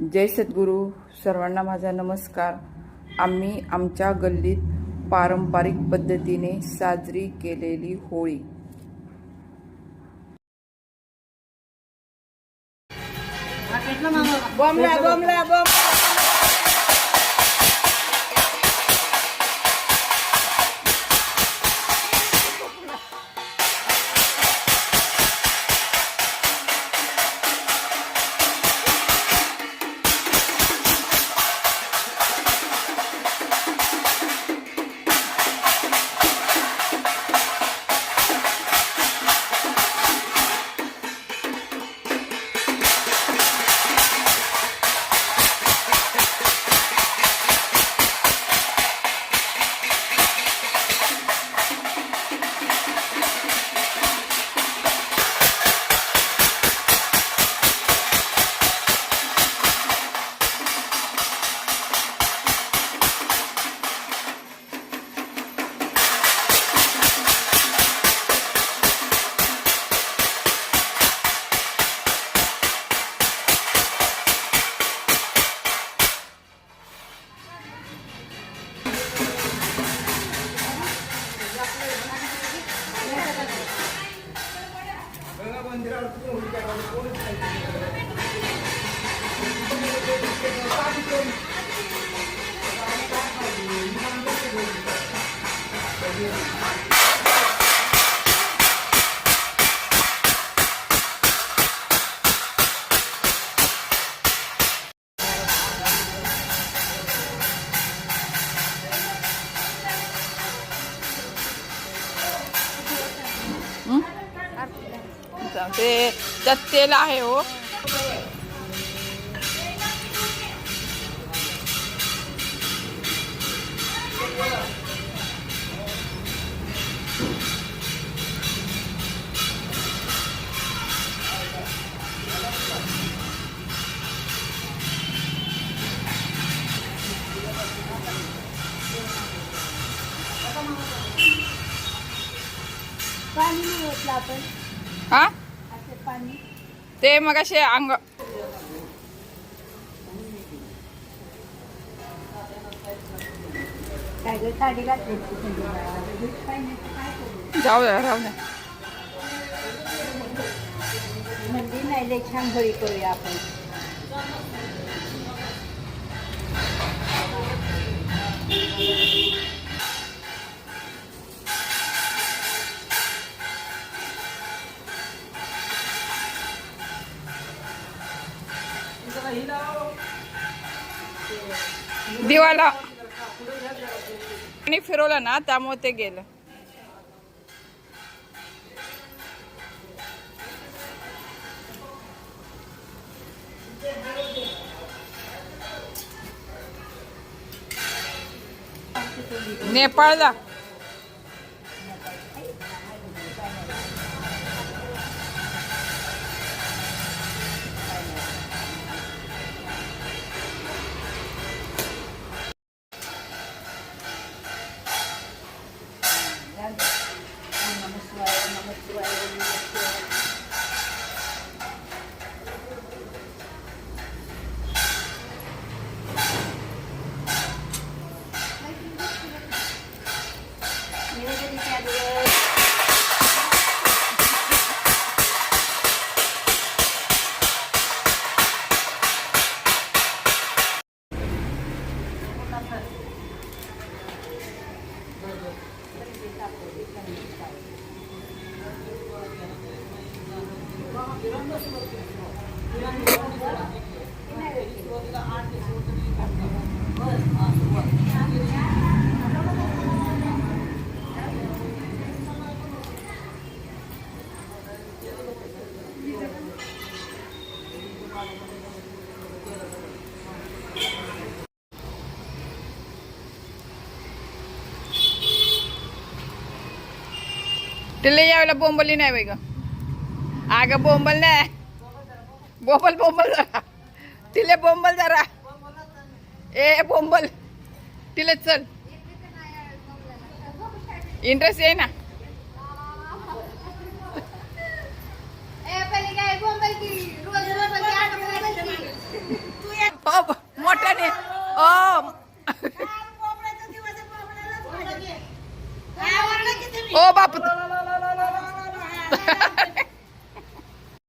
जय सद्गुरू. सर्वांना माझा नमस्कार. आम्ही आमच्या गल्लीत पारंपरिक पद्धतीने साजरी केलेली होळी. बमला बमला बम ते त्यात तेल आहे हो. पाणी नाही ओतलं आपण. हा पाणी ते मग असे अंग काय ग साडी घातली काय नाही जाऊ द्या, राहू द्या. म्हणजे नाही लय छान होळी करूया आपण. दिवाला आणि फिरवलं ना त्यामुळे ते गेलं. नेपाळला तिला यावेळेला बोंबली नाही बाई ग. अगं बोंबल नाही, बोंबल बोंबल जरा, तिला बोंबल जरा. ए बोंबल तिला चल, इंटरेस्ट आहे ना. पहिले काय बोंबल की रोज रोज ओ ओ बाप